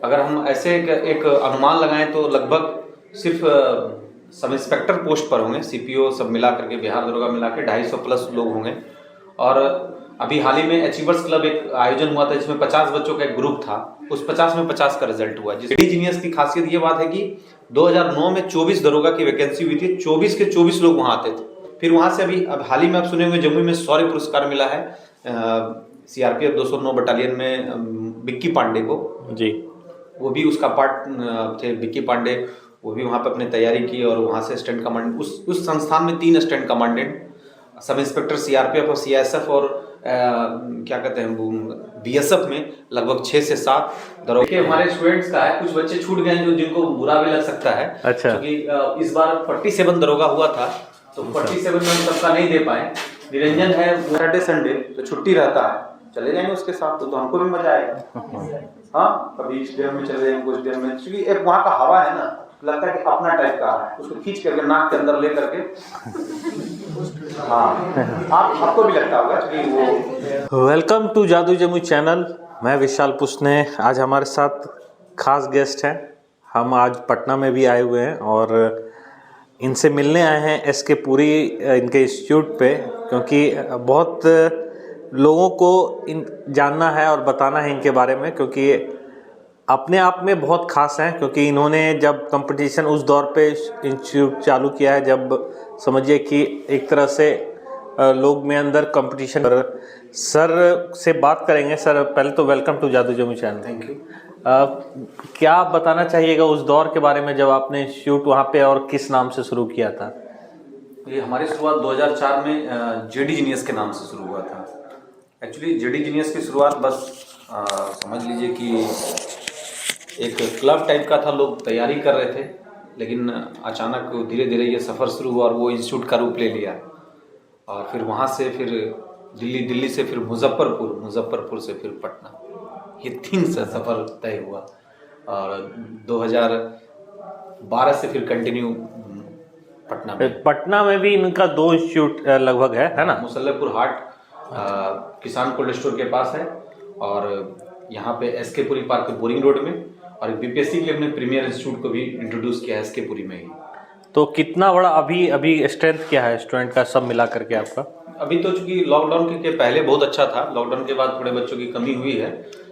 अगर हम ऐसे एक अनुमान लगाएं तो लगभग सिर्फ सब इंस्पेक्टर पोस्ट पर होंगे, सीपीओ सब मिला करके, बिहार दरोगा मिला के 250 प्लस लोग होंगे। और अभी हाल ही में अचीवर्स क्लब एक आयोजन हुआ था जिसमें 50 बच्चों का एक ग्रुप था, उस 50 में 50 का रिजल्ट हुआ। जेडी जीनियस की खासियत ये बात है कि 2009 में 24 दरोगा की वैकेंसी हुई थी, 24 के 24 लोग वहां आते थे। फिर वहां से अभी अब हाल ही में आप सुने होंगे जम्मू में शौर्य पुरस्कार मिला है सीआरपीएफ 209 बटालियन में विक्की पांडे को जी। वो भी उसका पार्ट थे विक्की पांडे, वो भी वहाँ पे अपने तैयारी की और वहाँ से स्टैंड कमांडेंट, उस संस्थान में 3 stand commandant, sub inspector CRPF और सीआईएसएफ और क्या कहते हैं बीएसएफ में लगभग 6 से 7 दरोगा। देखिए हमारे स्टूडेंट्स का है, कुछ बच्चे छूट गए जो जिनको बुरा भी लग सकता है। अच्छा। क्योंकि इस बार 47 दरोगा हुआ था तो 47 में हम सबका नहीं दे पाए। निरंजन है सैटरडे संडे तो छुट्टी रहता है, चले जाएंगे उसके साथ तो हमको भी मजा आएगा। हाँ, कभी इस डेम में चले जाएंगे, कुछ डेम में, क्योंकि एक वहाँ का हवा है ना, लगता है कि अपना टाइप का है, उसको खींच करके नाक के अंदर ले करके हाँ, आपको भी लगता होगा कि वो। वेलकम टू जादू जम्मू चैनल, मैं विशाल पुस्ने। आज हमारे साथ खास गेस्ट हैं, हम आज पटना में भी आए हुए हैं और इनसे मिलने आए हैं एसके पुरी इनके इंस्टीट्यूट पे, क्योंकि बहुत लोगों को जानना है और बताना है इनके बारे में, क्योंकि अपने आप में बहुत खास हैं। क्योंकि इन्होंने जब कंपटीशन उस दौर पे इंस्टीट्यूट चालू किया है जब समझिए कि एक तरह से लोग में अंदर कंपटीशन। सर से बात करेंगे। सर पहले तो वेलकम टू जादू जम्मू चैनल। Thank you. क्या आप बताना चाहिएगा उस दौर के बारे में जब आपने इंस्टीट्यूट वहाँ पे और किस नाम से शुरू किया था? ये हमारी शुरुआत 2004 में जेडी जीनियस के नाम से शुरू हुआ था। एक्चुअली जेडी जीनियस की शुरुआत बस समझ लीजिए कि एक क्लब टाइप का था, लोग तैयारी कर रहे थे, लेकिन अचानक धीरे धीरे ये सफ़र शुरू हुआ और वो इंस्टीट्यूट का रूप ले लिया। और फिर वहाँ से फिर दिल्ली से फिर मुजफ्फरपुर से फिर पटना, ये 3 से सफ़र तय हुआ। और 2012 से फिर कंटिन्यू पटना में भी इनका 2 इंस्टीट्यूट लगभग है ना? मुसल्लेपुर हाट किसान कोल्ड स्टोर के पास है, और यहाँ पे S K Puri park Boring road में, और बीपीएससी के लिए हमने प्रीमियर इंस्टीट्यूट को भी इंट्रोड्यूस किया है एसके पुरी में ही। तो कितना बड़ा अभी स्ट्रेंथ क्या है स्टूडेंट का सब मिला करके आपका? अभी तो चूंकि लॉकडाउन के पहले बहुत अच्छा था, लॉकडाउन के बाद थोड़े बच्चों की कमी हुई है,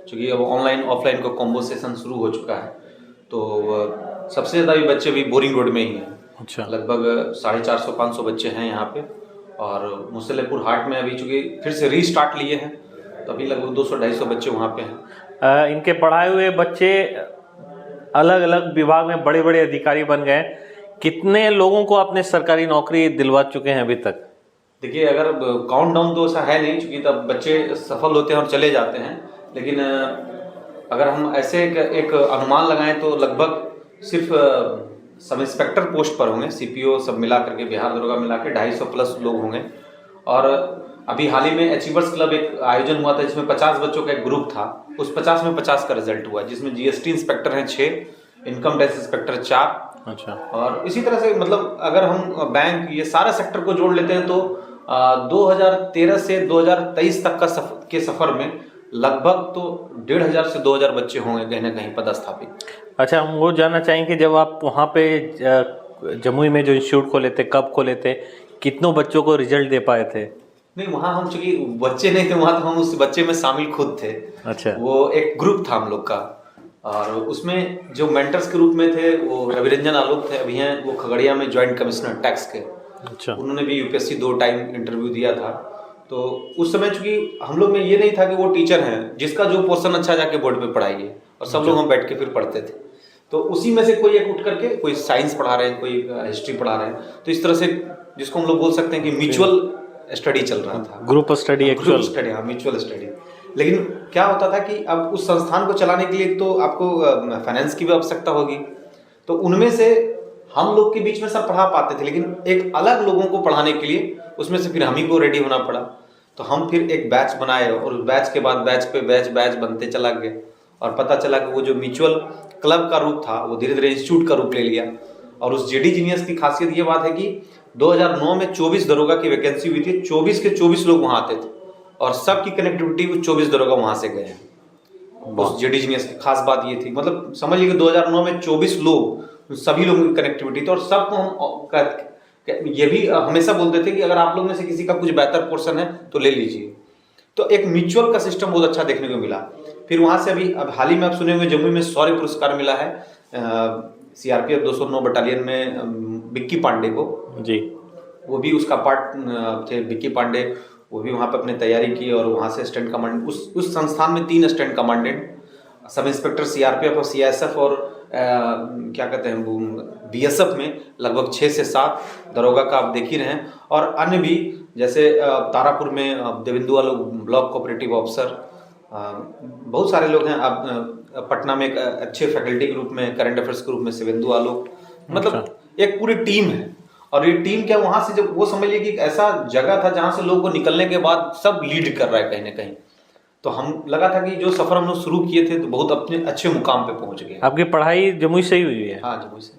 क्योंकि अब ऑनलाइन ऑफलाइन का कॉम्बो सेशन शुरू हो चुका है। तो सबसे ज़्यादा भी बच्चे भी बोरिंग रोड में ही हैं। अच्छा। लगभग 450-500 बच्चे हैं यहाँ पे। और मुसल्लेपुर हाट में अभी चूँकि फिर से रीस्टार्ट लिए हैं तो अभी लगभग 200-250 बच्चे वहाँ पे हैं। इनके पढ़ाए हुए बच्चे अलग अलग विभाग में बड़े बड़े अधिकारी बन गए। कितने लोगों को आपने सरकारी नौकरी दिलवा चुके हैं अभी तक? देखिए, अगर काउंट डाउन तो ऐसा है नहीं, क्योंकि तब बच्चे सफल होते हैं और चले जाते हैं, लेकिन अगर हम ऐसे एक अनुमान लगाएं तो लगभग सिर्फ सब इंस्पेक्टर पोस्ट पर होंगे, सीपीओ सब मिला करके, बिहार दरोगा मिला के 250 प्लस लोग होंगे। और अभी हाल ही में अचीवर्स क्लब एक आयोजन हुआ था जिसमें 50 बच्चों का एक ग्रुप था, उस 50 में 50 का रिजल्ट हुआ, जिसमें जीएसटी इंस्पेक्टर हैं 6, इनकम टैक्स इंस्पेक्टर 4। अच्छा। और इसी तरह से मतलब अगर हम बैंक ये सारा सेक्टर को जोड़ लेते हैं तो 2013 से 2023 तक के सफर में लगभग तो 1500 से 2000 बच्चे होंगे कहीं ना कहीं पदस्थापित। अच्छा, हम वो जानना चाहेंगे जब आप वहाँ पे जमुई में जो इंस्टीट्यूट खोले थे, कब खोले थे, कितनों बच्चों को रिजल्ट दे पाए थे? नहीं, वहाँ हम चूंकि बच्चे नहीं थे, वहाँ तो हम उस बच्चे में शामिल खुद थे। अच्छा। वो एक ग्रुप था हम लोग का, और उसमें जो मेंटर्स के रूप में थे वो रविरंजन आलोक थे, अभी हैं वो खगड़िया में ज्वाइंट कमिश्नर टैक्स के। अच्छा। उन्होंने भी यूपीएससी 2 टाइम इंटरव्यू दिया था। तो उस समय चूंकि हम लोग में ये नहीं था कि वो टीचर हैं जिसका जो पोर्शन अच्छा जाके बोर्ड पे पढ़ाइए, और सब लोग हम बैठ के फिर पढ़ते थे। तो उसी में से कोई एक उठ करके कोई साइंस पढ़ा रहे हैं, कोई हिस्ट्री पढ़ा रहे हैं, तो इस तरह से जिसको हम लोग बोल सकते हैं कि म्यूचुअल स्टडी चल रहा था, ग्रुप स्टडी, ग्रुप स्टडी, हाँ म्यूचुअल स्टडी। लेकिन क्या होता था कि अब उस संस्थान को चलाने के लिए तो आपको फाइनेंस की भी आवश्यकता होगी, तो उनमें से हम लोग के बीच में सब पढ़ा पाते थे, लेकिन एक अलग लोगों को पढ़ाने के लिए उसमें से फिर हम ही को रेडी होना पड़ा। तो हम फिर एक बैच बनाए, और उस बैच के बाद बैच पे बैच बनते चला गए, और पता चला कि वो जो म्यूचुअल क्लब का रूप था वो धीरे धीरे इंस्टीट्यूट का रूप ले लिया। और उस जेडी जीनियस की खासियत ये बात है कि 2009 में 24 दरोगा की वैकेंसी हुई थी, 24 के 24 लोग वहाँ आते थे, और सबकी कनेक्टिविटी वो 24 दरोगा वहाँ से गए हैं। उस जेडीजीएस की खास बात ये थी, मतलब समझ लीजिए 2009 में 24 लोग, सभी लोगों की कनेक्टिविटी थी और सबको हम ये भी हमेशा बोलते थे कि अगर आप लोग में से किसी का कुछ बेहतर पोर्शन है तो ले लीजिए। तो एक म्यूचुअल का सिस्टम बहुत अच्छा देखने को मिला। फिर वहां से अभी अब हाल ही में आप सुने होंगे जम्मू में शौर्य पुरस्कार मिला है सीआरपीएफ 209 बटालियन में विक्की पांडे को जी। वो भी उसका पार्ट थे विक्की पांडे, वो भी वहाँ पे अपने तैयारी की और वहाँ से स्टैंड कमांड उस संस्थान में 3 stand commandant, sub inspector CRPF और सीआईएसएफ और क्या कहते हैं बीएसएफ में लगभग 6 से 7 दरोगा का आप देख ही रहे हैं। और अन्य भी जैसे तारापुर में देवेंदुआ लोग ब्लॉक कोऑपरेटिव ऑफिसर, बहुत सारे लोग हैं। अब पटना में एक अच्छे फैकल्टी के रूप में करंट अफेयर्स के रूप में शिवेंदु लोग, मतलब एक पूरी टीम है। और ये टीम क्या वहां से जब वो समझ लीजिए कि ऐसा जगह था जहां से लोगों को निकलने के बाद सब लीड कर रहा है कहीं ना कहीं। तो हम लगा था कि जो सफर हम लोग शुरू किए थे तो बहुत अपने अच्छे मुकाम पे पहुंच गए। आपकी पढ़ाई जमुई से ही हुई है? हाँ जमुई से।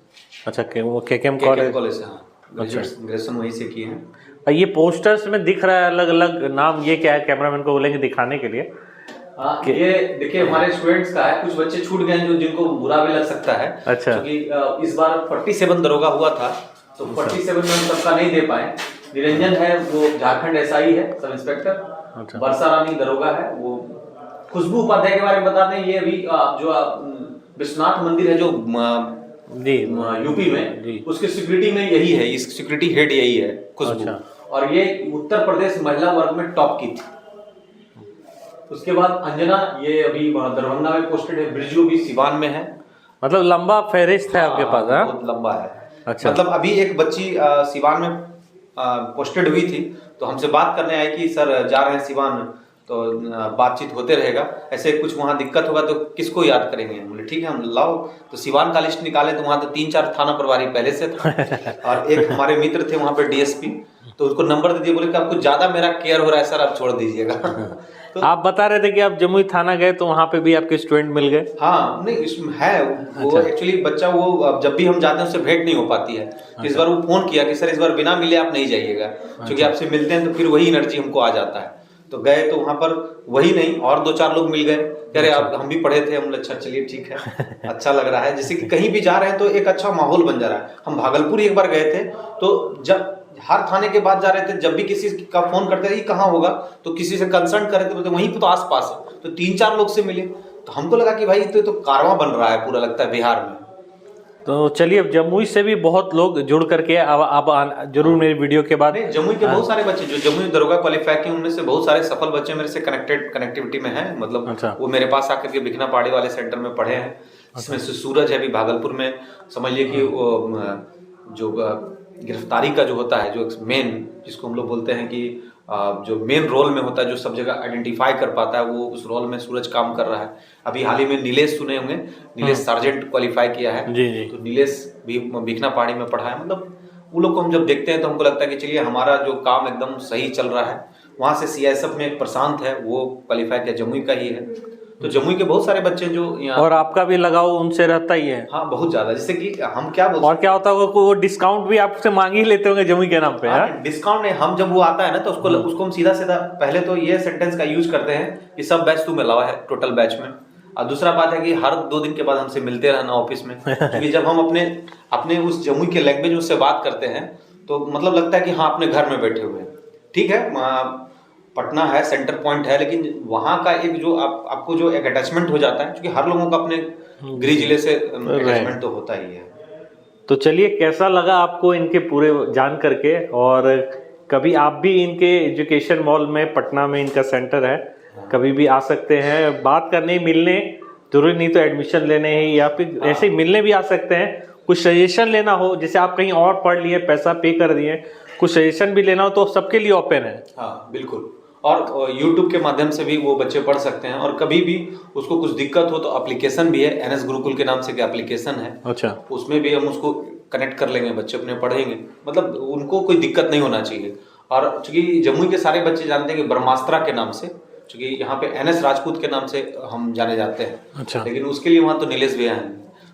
अच्छा, वो केकेएम कॉलेज से, हाँ ग्रेजुएशन वहीं से किए हैं। और ये पोस्टर्स में दिख रहा है अलग अलग नाम, ये क्या है? कैमरामैन को बोलेंगे दिखाने के लिए। ये देखिए हमारे स्टूडेंट्स का है, कुछ बच्चे छूट गए जो जिनको बुरा भी लग सकता है। अच्छा। क्योंकि इस बार 47 दरोगा हुआ था तो 47 में हम सबका नहीं दे पाए। निरंजन है वो झारखंड एसआई है सब इंस्पेक्टर। अच्छा। वर्षा रानी दरोगा है। वो खुशबू उपाध्याय के बारे में बता दें, ये अभी जो विश्वनाथ मंदिर है जो जी यूपी में जी। उसकी सिक्योरिटी में यही है, इस सिक्योरिटी हेड यही है खुशबू। अच्छा। और ये उत्तर प्रदेश महिला वर्ग में टॉप की थी। उसके बाद अंजना, ये अभी दरभंगा में पोस्टेड है। ब्रिजू भी सिवान में है। मतलब लंबा फहरिस्त है आपके पास? बहुत लंबा है। अच्छा। मतलब अभी एक बच्ची सिवान में पोस्टेड हुई थी तो हमसे बात करने आई कि सर जा रहे हैं सिवान, तो बातचीत होते रहेगा, ऐसे कुछ वहाँ दिक्कत होगा तो किसको याद करेंगे? बोले ठीक है हम लाओ। तो सिवान का लिस्ट निकाले तो वहाँ तो 3-4 थाना प्रभारी पहले से था और एक हमारे मित्र थे वहाँ पे डीएसपी, तो उसको नंबर दे दिए, बोले कि आपको ज्यादा मेरा केयर हो रहा है सर, आप छोड़ दीजिएगा। तो आप बता रहे थे कि आप जमुई थाना गए तो वहाँ पे भी आपके स्टूडेंट मिल गए? हाँ नहीं इसमें है वो। अच्छा। एक्चुअली बच्चा वो जब भी हम जाते हैं उससे भेंट नहीं हो पाती है। अच्छा। इस बार वो फोन किया कि सर इस बार बिना मिले आप नहीं जाइएगा। अच्छा। क्योंकि आपसे मिलते हैं तो फिर वही एनर्जी हमको आ जाता है। तो गए तो वहां पर वही नहीं और 2-4 लोग मिल गए, कह रहे आप हम भी पढ़े थे। हम अच्छा चलिए ठीक है, अच्छा लग रहा है। जैसे कि कहीं भी जा रहे हैं तो एक अच्छा माहौल बन जा रहा है। हम भागलपुर एक बार गए थे तो जब हर थाने के बाद जा रहे थे, जब भी किसी का फोन करते थे कहाँ होगा तो किसी से कंसर्न कर रहे थे, बोलते वहीं पे तो आसपास है। तो 3-4 लोग से मिले तो हमको लगा कि भाई तो कारवां बन रहा है पूरा, लगता है बिहार में। तो चलिए अब जमुई से भी बहुत लोग जुड़ करके अब जरूर मेरी वीडियो के बाद। जमुई के बहुत सारे बच्चे जो जमुई दरोगा क्वालिफाई किए उनमें से बहुत सारे सफल बच्चे मेरे से कनेक्टिविटी में हैं। मतलब अच्छा। वो मेरे पास आकर के बिखना पहाड़ी वाले सेंटर में पढ़े हैं। इसमें से सूरज है अभी भागलपुर में, समझिए कि वो जो गिरफ्तारी का जो होता है, जो मेन जिसको हम लोग बोलते हैं कि जो मेन रोल में होता है, जो सब जगह आइडेंटिफाई कर पाता है, वो उस रोल में सूरज काम कर रहा है। अभी हाल ही में नीलेश सुने होंगे, नीलेश सार्जेंट क्वालिफाई किया है। जी जी। तो नीलेश भी बिखना पहाड़ी में पढ़ा है। मतलब वो लोग को हम जब देखते हैं तो हमको लगता है कि चलिए हमारा जो काम एकदम सही चल रहा है। वहाँ से सीआईएसएफ में एक प्रशांत है, वो क्वालिफाई किया, जमुई का ही है। तो जमुई के बहुत सारे बच्चे जो यहाँ, और आपका भी लगाव उनसे रहता ही है? हाँ बहुत ज्यादा। जैसे कि हम क्या बोलते, और क्या होता होगा, वो डिस्काउंट भी आपसे मांग ही लेते होंगे जमुई के नाम पे? डिस्काउंट नहीं, हम जब वो आता है ना तो उसको हम सीधा पहले तो ये सेंटेंस का यूज करते हैं कि सब बैच तू में लावा है टोटल बैच में। और दूसरा बात है कि हर 2 दिन के बाद हमसे मिलते रहना ऑफिस में, क्योंकि जब हम अपने उस जमुई के लैंग्वेज उससे बात करते हैं तो मतलब लगता है कि हाँ अपने घर में बैठे हुए हैं। ठीक है पटना है सेंटर पॉइंट है, लेकिन वहाँ का एक जो आपको जो एक अटैचमेंट हो जाता है, क्योंकि हर लोगों का अपने गृह जिले से अटैचमेंट तो होता ही है। तो चलिए कैसा लगा आपको इनके पूरे जान करके? और कभी आप भी इनके एजुकेशन मॉल में पटना में इनका सेंटर है, कभी भी आ सकते हैं बात करने, मिलने। जरूरी नहीं तो एडमिशन लेने ही, या फिर ऐसे ही मिलने भी आ सकते हैं। कुछ सजेशन लेना हो, जैसे आप कहीं और पढ़ लिए, पैसा पे कर दिए, कुछ सजेशन भी लेना हो तो सबके लिए ओपन है। हाँ बिल्कुल। और YouTube के माध्यम से भी वो बच्चे पढ़ सकते हैं। और कभी भी उसको कुछ दिक्कत हो तो एप्लीकेशन भी है, NS गुरुकुल के नाम से एक एप्लीकेशन है। अच्छा। उसमें भी हम उसको कनेक्ट कर लेंगे, बच्चे अपने पढ़ेंगे। मतलब उनको कोई दिक्कत नहीं होना चाहिए। और चूंकि जमुई के सारे बच्चे जानते हैं कि ब्रह्मास्त्रा के नाम से, चूंकि यहाँ पे NS राजपूत के नाम से हम जाने जाते हैं। अच्छा। लेकिन उसके लिए वहाँ तो नीलेश भैया हैं,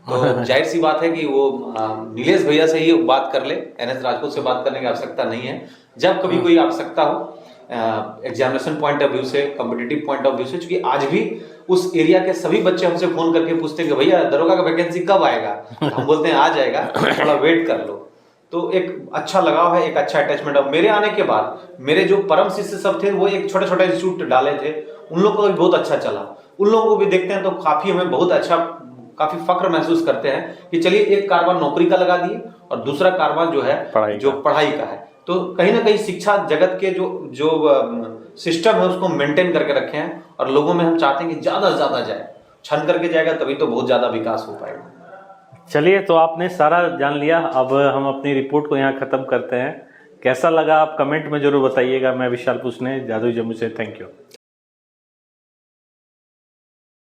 तो जाहिर सी बात है कि वो नीलेश भैया से ही बात कर ले, NS राजपूत से बात करने की आवश्यकता नहीं है। जब कभी कोई आवश्यकता हो एग्जामिनेशन पॉइंट ऑफ व्यू से, कॉम्पिटिटिव पॉइंट ऑफ व्यू से, क्योंकि आज भी उस एरिया के सभी बच्चे हमसे फोन करके पूछते हैं कि भैया दरोगा का वैकेंसी कब आएगा। हम बोलते हैं आ जाएगा, थोड़ा वेट कर लो। तो एक अच्छा लगाव है, एक अच्छा अटैचमेंट। अब मेरे आने के बाद मेरे जो परम शिष्य सब थे वो एक छोटा छोटा इंस्टीट्यूट डाले थे, उन लोगों को भी बहुत अच्छा चला। उन लोगों को भी देखते हैं तो काफी हमें बहुत अच्छा, काफी फक्र महसूस करते हैं कि चलिए एक कारबान नौकरी का लगा दिए और दूसरा कारबान जो है पढ़ाई का है। तो कहीं ना कहीं शिक्षा जगत के जो सिस्टम है उसको मेंटेन करके रखे हैं और लोगों में हम चाहते हैं कि ज्यादा से ज्यादा जाए, छन करके जाएगा तभी तो बहुत ज्यादा विकास हो पाएगा। चलिए, तो आपने सारा जान लिया, अब हम अपनी रिपोर्ट को यहाँ खत्म करते हैं। कैसा लगा आप कमेंट में जरूर बताइएगा। मैं विशाल पुस्ने, जादुई जम्मू से, थैंक यू।